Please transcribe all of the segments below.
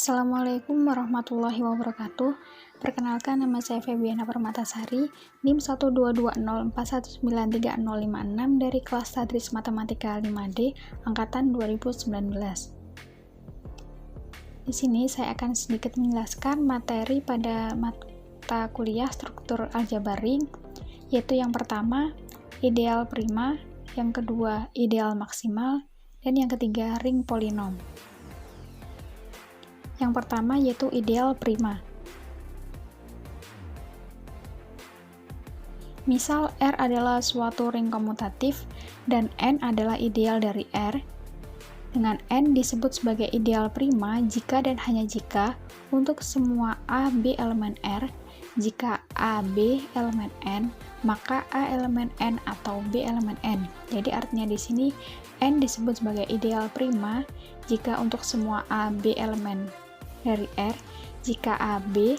Assalamualaikum warahmatullahi wabarakatuh. Perkenalkan, nama saya Febiana Permatasari, NIM 12204193056 dari kelas Tadris Matematika 5D, angkatan 2019. Di sini saya akan sedikit menjelaskan materi pada mata kuliah struktur aljabar ring, yaitu yang pertama, ideal prima, yang kedua, ideal maksimal, dan yang ketiga, ring polinom. Yang pertama yaitu ideal prima. Misal R adalah suatu ring komutatif dan N adalah ideal dari R, dengan N disebut sebagai ideal prima jika dan hanya jika untuk semua A, B elemen R, jika A, B elemen N, maka A elemen N atau B elemen N. Jadi artinya di sini N disebut sebagai ideal prima jika untuk semua A, B elemen dari R, jika AB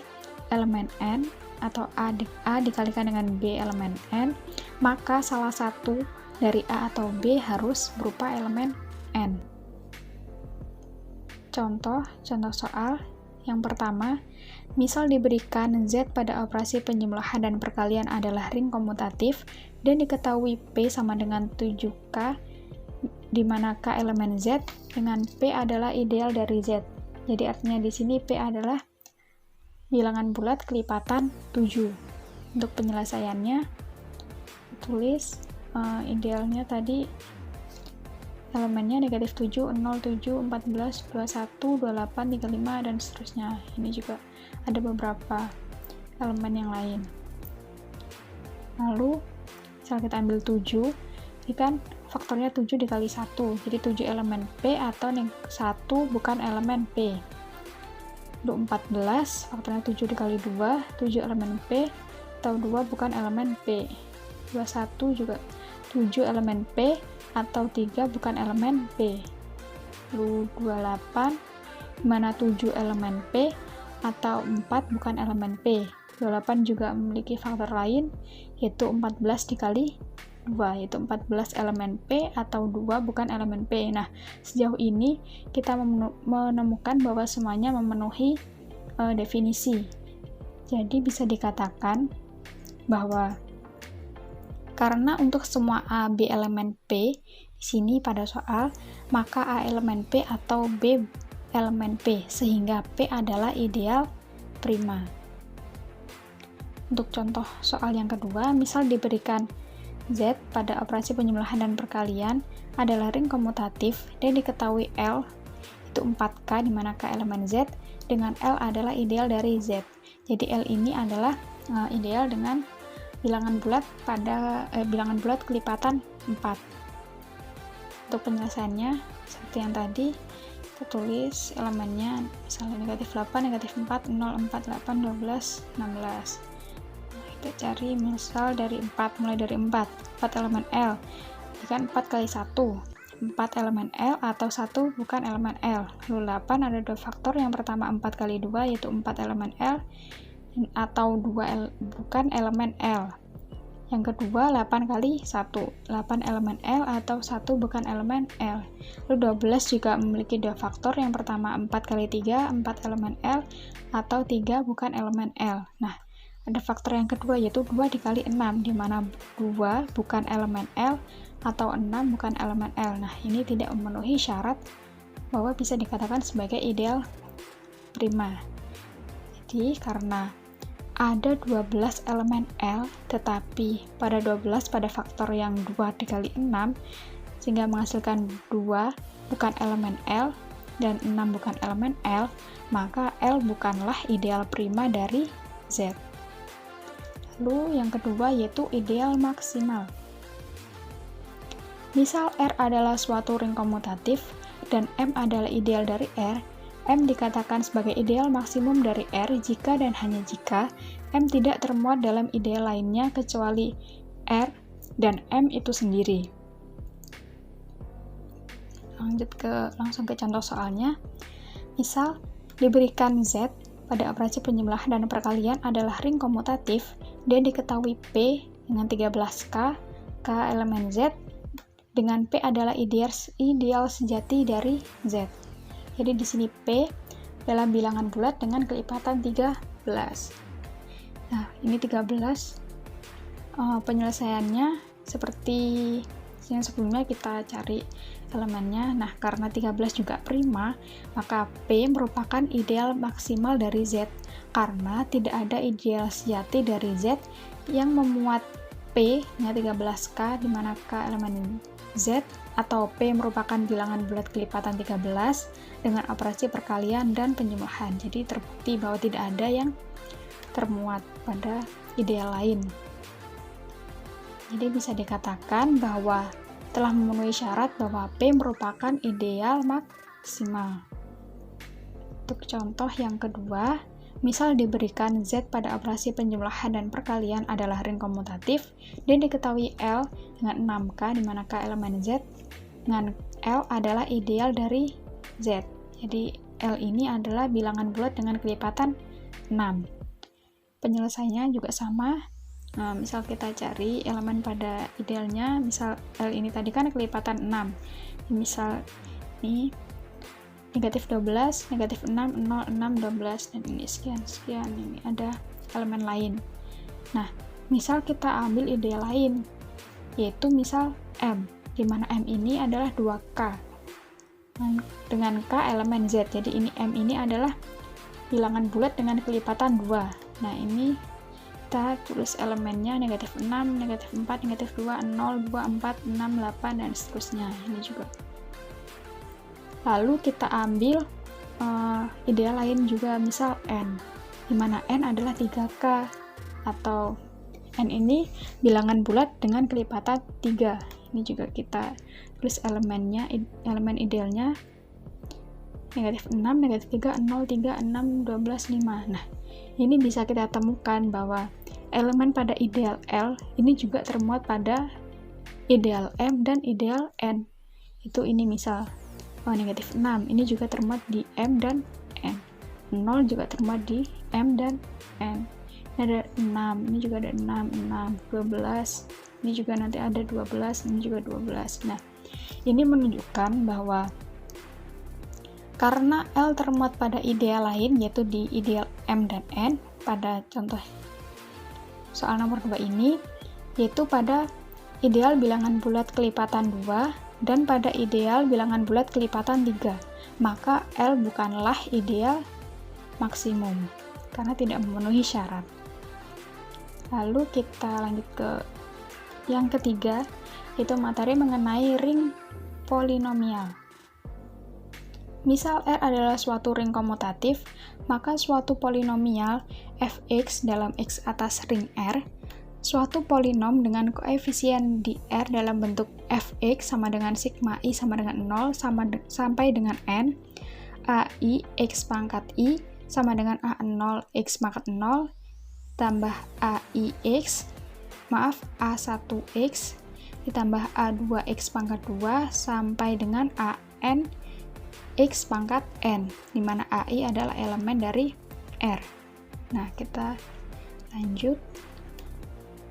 elemen N atau A dikalikan dengan B elemen N, maka salah satu dari A atau B harus berupa elemen N. Contoh soal yang pertama, misal diberikan Z pada operasi penjumlahan dan perkalian adalah ring komutatif dan diketahui P sama dengan 7K, di mana K elemen Z dengan P adalah ideal dari Z. Jadi artinya di sini P adalah bilangan bulat kelipatan 7. Untuk penyelesaiannya, tulis idealnya tadi elemennya negatif 7, 0, 7, 14, 21, 28, 35, dan seterusnya. Ini juga ada beberapa elemen yang lain. Lalu, misal kita ambil 7, ini kan faktornya 7 dikali 1, jadi 7 elemen P atau 1 bukan elemen P. Lalu 14, faktornya 7 dikali 2, 7 elemen P atau 2 bukan elemen P. 21 juga 7 elemen P atau 3 bukan elemen P. Lalu 28, mana 7 elemen P atau 4 bukan elemen P. 28 juga memiliki faktor lain, yaitu 14 dikali 2, yaitu 14 elemen P atau 2 bukan elemen P. Nah, sejauh ini kita menemukan bahwa semuanya memenuhi definisi. Jadi bisa dikatakan bahwa karena untuk semua A, B elemen P di sini pada soal, maka A elemen P atau B elemen P, sehingga P adalah ideal prima. Untuk contoh soal yang kedua, misal diberikan Z pada operasi penjumlahan dan perkalian adalah ring komutatif dan diketahui L itu 4K, di mana K elemen Z dengan L adalah ideal dari Z. Jadi L ini adalah ideal dengan bilangan bulat kelipatan 4. Untuk penyelesaiannya seperti yang tadi, kita tulis elemennya misalnya negatif 8, negatif 4, 0, 4, 8, 12, 16. Kita cari misal dari 4, mulai dari 4 elemen L, ini kan 4 kali 1, 4 elemen L atau 1 bukan elemen L. Lalu 8 ada 2 faktor, yang pertama 4 kali 2 yaitu 4 elemen L atau 2 bukan elemen L. Yang kedua 8 kali 1, 8 elemen L atau 1 bukan elemen L. Lalu 12 juga memiliki 2 faktor, yang pertama 4 kali 3, 4 elemen L atau 3 bukan elemen L. Nah, ada faktor yang kedua yaitu 2 dikali 6, di mana 2 bukan elemen L atau 6 bukan elemen L. Nah, ini tidak memenuhi syarat bahwa bisa dikatakan sebagai ideal prima. Jadi, karena ada 12 elemen L, tetapi pada 12 pada faktor yang 2 dikali 6, sehingga menghasilkan 2 bukan elemen L dan 6 bukan elemen L, maka L bukanlah ideal prima dari Z. Lalu yang kedua yaitu ideal maksimal. Misal R adalah suatu ring komutatif dan M adalah ideal dari R, M dikatakan sebagai ideal maksimum dari R jika dan hanya jika M tidak termuat dalam ideal lainnya kecuali R dan M itu sendiri. Langsung ke contoh soalnya. Misal diberikan Z pada operasi penjumlahan dan perkalian adalah ring komutatif dan diketahui P dengan 13K, K elemen Z dengan P adalah ideal sejati dari Z. Jadi di sini P dalam bilangan bulat dengan kelipatan 13. Nah, ini 13. Penyelesaiannya seperti yang sebelumnya, kita cari elemennya. Nah, karena 13 juga prima, maka P merupakan ideal maksimal dari Z, karena tidak ada ideal sejati dari Z yang memuat P nya 13K, di mana K elemen Z, atau P merupakan bilangan bulat kelipatan 13 dengan operasi perkalian dan penjumlahan. Jadi terbukti bahwa tidak ada yang termuat pada ideal lain. Jadi bisa dikatakan bahwa telah memenuhi syarat bahwa P merupakan ideal maksimal. Untuk contoh yang kedua, misal diberikan Z pada operasi penjumlahan dan perkalian adalah ring komutatif dan diketahui L dengan 6K, di mana K elemen Z dengan L adalah ideal dari Z. Jadi L ini adalah bilangan bulat dengan kelipatan 6. Penyelesaiannya juga sama. Nah, misal kita cari elemen pada idealnya, misal L ini tadi kan kelipatan 6. Misal ini negatif 12, negatif 6, 0, 6, 12, dan ini sekian, ini ada elemen lain. Nah, misal kita ambil ideal lain, yaitu misal M, di mana M ini adalah 2K, dengan K elemen Z, jadi ini M ini adalah bilangan bulat dengan kelipatan 2. Nah, ini kita tulis elemennya negatif 6, negatif 4, negatif 2, 0, 2, 4, 6, 8, dan seterusnya. Ini juga. Lalu kita ambil ideal lain juga, misal N, di mana N adalah 3K, atau N ini bilangan bulat dengan kelipatan 3. Ini juga kita tulis elemennya, elemen idealnya negatif 6, negatif 3, 0, 3, 6, 12, 5. Nah, ini bisa kita temukan bahwa elemen pada ideal L ini juga termuat pada ideal M dan ideal N. Itu ini misal negatif 6, ini juga termuat di M dan N. 0 juga termuat di M dan N. Ini ada 6, ini juga ada 6, 12. Ini juga nanti ada 12, ini juga 12. Nah, ini menunjukkan bahwa karena L termuat pada ideal lain, yaitu di ideal M dan N, pada contoh soal nomor 2 ini, yaitu pada ideal bilangan bulat kelipatan 2 dan pada ideal bilangan bulat kelipatan 3, maka L bukanlah ideal maksimum karena tidak memenuhi syarat. Lalu kita lanjut ke yang ketiga, yaitu materi mengenai ring polinomial. Misal R adalah suatu ring komutatif, maka suatu polinomial fx dalam x atas ring R, suatu polinom dengan koefisien di R dalam bentuk fx sama dengan sigma i sama dengan 0 sampai dengan n, ai x pangkat i sama dengan a0 x pangkat 0 tambah a1x ditambah a2x pangkat 2 sampai dengan an x pangkat n, di mana ai adalah elemen dari R. Nah, kita lanjut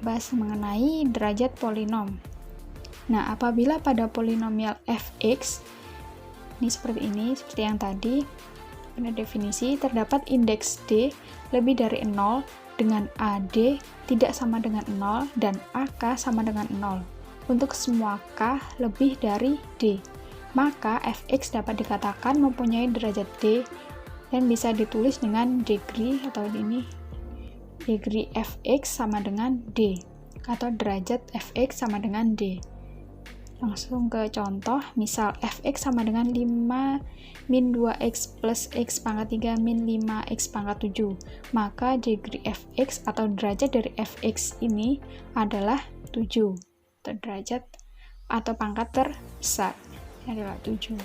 bahas mengenai derajat polinom. Nah, apabila pada polinomial fx ini seperti yang tadi, pada definisi terdapat indeks d lebih dari 0 dengan ad tidak sama dengan 0 dan ak sama dengan 0 untuk semua k lebih dari d, maka fx dapat dikatakan mempunyai derajat d dan bisa ditulis dengan degree atau ini degree fx sama dengan d atau derajat fx sama dengan d. Langsung ke contoh, misal fx sama dengan 5 min 2x plus x pangkat 3 min 5x pangkat 7, maka degree fx atau derajat dari fx ini adalah 7, atau derajat atau pangkat terbesar adalah 7.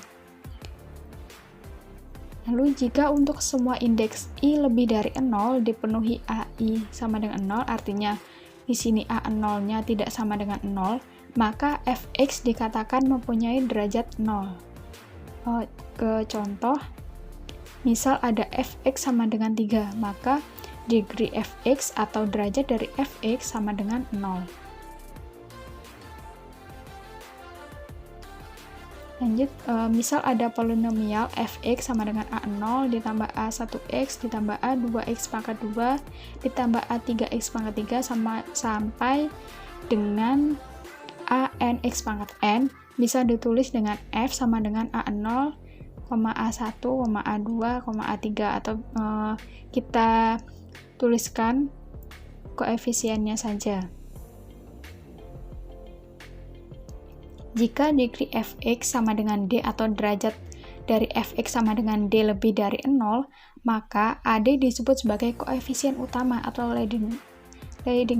Lalu jika untuk semua indeks i lebih dari 0 dipenuhi ai sama dengan 0, artinya di sini a0-nya tidak sama dengan 0, maka fx dikatakan mempunyai derajat 0. Ke contoh, misal ada fx sama dengan 3, maka degree fx atau derajat dari fx sama dengan 0. Lanjut, misal ada polinomial fx sama dengan a0 ditambah a1x ditambah a2x pangkat 2 ditambah a3x pangkat 3 sampai dengan a(n)x pangkat n, bisa ditulis dengan f sama dengan a0, a1, a2, a3, atau kita tuliskan koefisiennya saja. Jika degree fx sama dengan d atau derajat dari fx sama dengan d lebih dari 0, maka ad disebut sebagai koefisien utama atau leading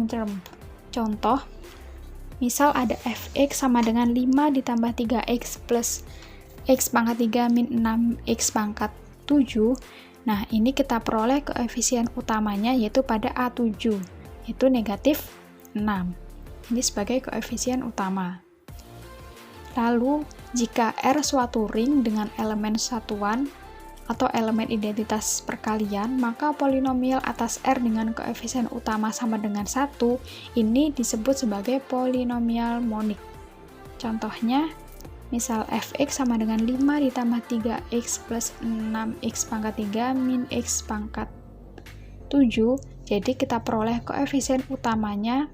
term. Contoh, misal ada fx sama dengan 5 ditambah 3x plus x pangkat 3 min 6x pangkat 7. Nah, ini kita peroleh koefisien utamanya yaitu pada A7, yaitu negatif 6. Ini sebagai koefisien utama. Lalu, jika R suatu ring dengan elemen satuan atau elemen identitas perkalian, maka polinomial atas R dengan koefisien utama sama dengan 1, ini disebut sebagai polinomial monik. Contohnya, misal fx sama dengan 5 ditambah 3x plus 6x pangkat 3 min x pangkat 7, jadi kita peroleh koefisien utamanya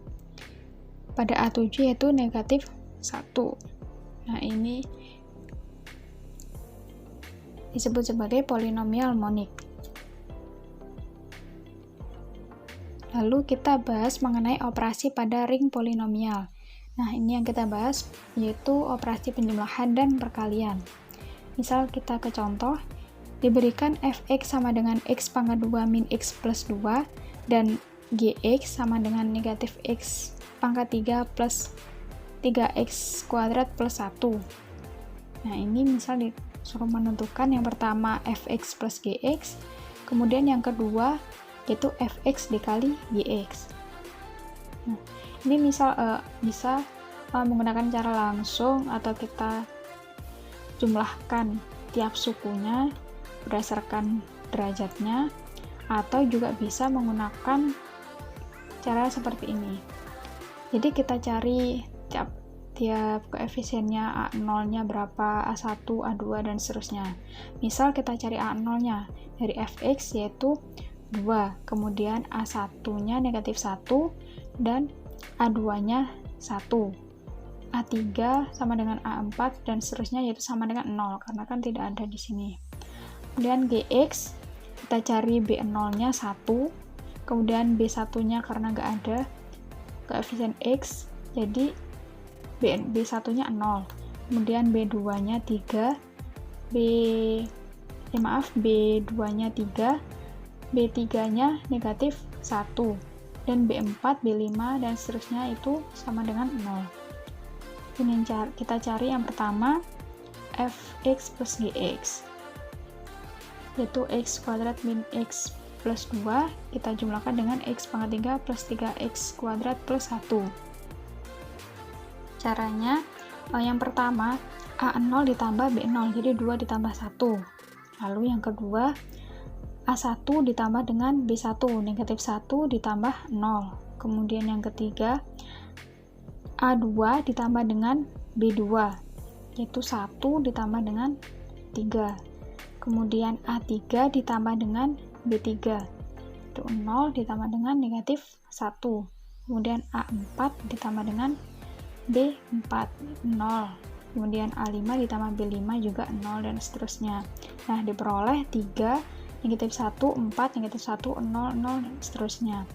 pada A7 yaitu negatif 1. Nah, ini disebut sebagai polinomial monik. Lalu kita bahas mengenai operasi pada ring polinomial. Nah, ini yang kita bahas yaitu operasi penjumlahan dan perkalian. Misal kita ke contoh, diberikan fx sama dengan x pangkat 2 min x plus 2 dan gx sama dengan negatif x pangkat 3 plus 3x kuadrat plus 1. Nah, ini misal disuruh menentukan yang pertama fx plus gx, kemudian yang kedua yaitu fx dikali gx. Nah, ini misal bisa menggunakan cara langsung atau kita jumlahkan tiap sukunya berdasarkan derajatnya, atau juga bisa menggunakan cara seperti ini. Jadi kita cari tiap koefisiennya, A0-nya berapa, A1, A2, dan seterusnya. Misal kita cari A0-nya dari fx yaitu 2, kemudian A1-nya negatif 1, dan A2-nya 1. A3 sama dengan A4, dan seterusnya yaitu sama dengan 0, karena kan tidak ada di sini. Kemudian gx, kita cari B0-nya 1, kemudian B1-nya karena nggak ada koefisien x, jadi B1-nya 0, kemudian B2-nya 3, B2-nya 3, B3-nya negatif 1, dan B4, B5, dan seterusnya itu sama dengan 0. Ini kita cari yang pertama, fx plus gx, yaitu x kuadrat min x plus 2, kita jumlahkan dengan x pangkat 3 plus 3x kuadrat plus 1. Caranya, yang pertama, A0 ditambah B0, jadi 2 ditambah 1. Lalu yang kedua, A1 ditambah dengan B1, negatif 1 ditambah 0. Kemudian yang ketiga, A2 ditambah dengan B2, yaitu 1 ditambah dengan 3. Kemudian A3 ditambah dengan B3, itu 0 ditambah dengan negatif 1. Kemudian A4 ditambah dengan B4, 0. Kemudian A5 ditambah B5 juga 0, dan seterusnya. Nah, diperoleh 3, negatif 1, 4, negatif 1, 0, 0, dan seterusnya.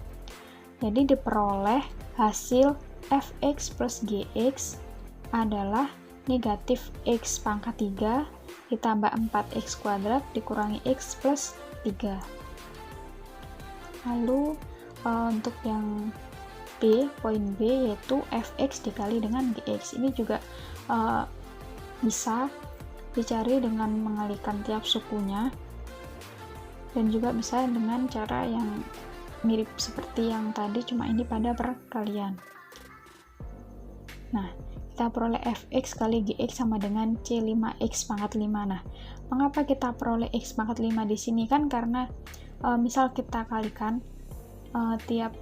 Jadi diperoleh hasil fx plus gx adalah negatif x pangkat 3 ditambah 4x kuadrat dikurangi x plus 3. Lalu untuk yang B, poin B yaitu fx dikali dengan gx. Ini juga bisa dicari dengan mengalikan tiap sukunya, dan juga bisa dengan cara yang mirip seperti yang tadi, cuma ini pada perkalian. Nah, kita peroleh fx kali gx sama dengan c5x pangkat 5. Nah, mengapa kita peroleh x pangkat 5 di sini? Kan karena misal kita kalikan tiap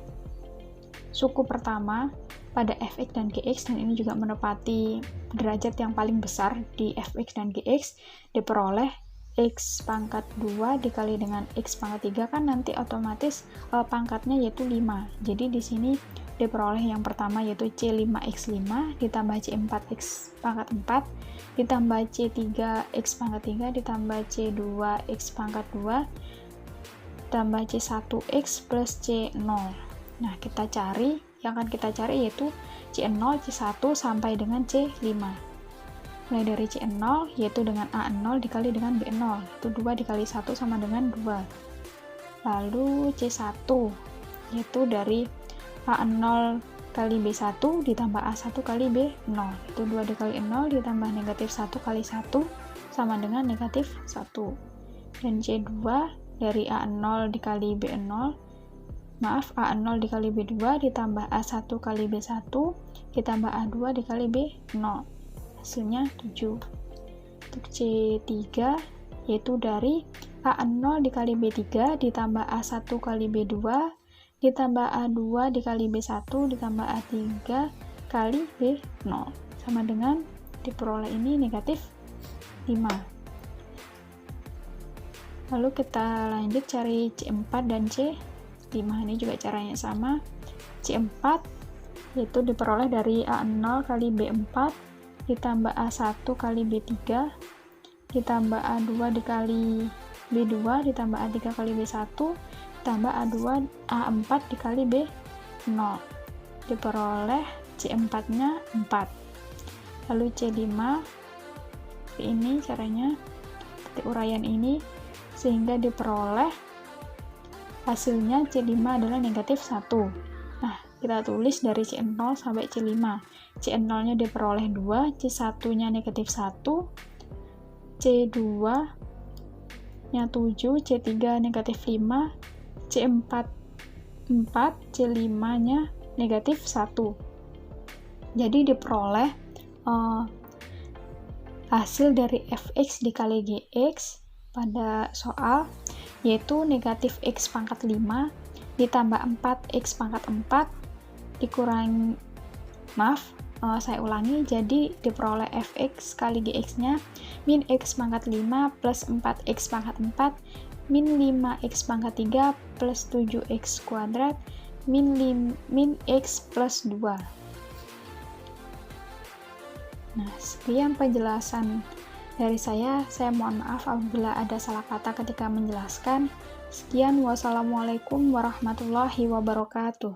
suku pertama pada fx dan gx, dan ini juga menepati derajat yang paling besar di fx dan gx, diperoleh x pangkat 2 dikali dengan x pangkat 3, kan nanti otomatis pangkatnya yaitu 5. Jadi di sini diperoleh yang pertama yaitu C5x5 ditambah C4x pangkat 4 ditambah C3x pangkat 3 ditambah C2x pangkat 2 tambah C1x plus C0. Nah, kita cari, yang akan kita cari yaitu C0, C1 sampai dengan C5. Mulai dari C0 yaitu dengan A0 dikali dengan B0, itu 2 dikali 1 sama dengan 2. Lalu C1 yaitu dari A0 kali B1 ditambah A1 kali B0, itu 2 dikali 0 ditambah negatif 1 kali 1 sama dengan negatif 1. Dan C2 dari A0 dikali B0, A0 dikali B2 ditambah A1 kali B1 ditambah A2 dikali B0, hasilnya 7. Untuk C3 yaitu dari A0 dikali B3 ditambah A1 kali B2 ditambah A2 dikali B1 ditambah A3 kali B0 sama dengan diperoleh ini negatif 5. Lalu kita lanjut cari C4 dan C5. Ini juga caranya sama. C4 yaitu diperoleh dari A0 kali B4 ditambah A1 kali B3 ditambah A2 dikali B2 ditambah A3 kali B1 ditambah A4 dikali B0, diperoleh C4 nya 4. Lalu C5 ini caranya seperti uraian ini, sehingga diperoleh hasilnya C5 adalah negatif 1. Nah, kita tulis dari C0 sampai C5. C0 nya diperoleh 2, C1 nya negatif 1, C2 nya 7, C3 negatif 5, C4 4, C5 nya negatif 1. Jadi diperoleh hasil dari fx dikali gx pada soal yaitu negatif x pangkat 5 ditambah 4x pangkat 4 dikurangi, saya ulangi, jadi diperoleh fx kali gx nya min x pangkat 5 plus 4x pangkat 4 min 5x pangkat 3 plus 7x kuadrat min x plus 2. Nah, sekian penjelasan dari saya mohon maaf apabila ada salah kata ketika menjelaskan. Sekian, wassalamualaikum warahmatullahi wabarakatuh.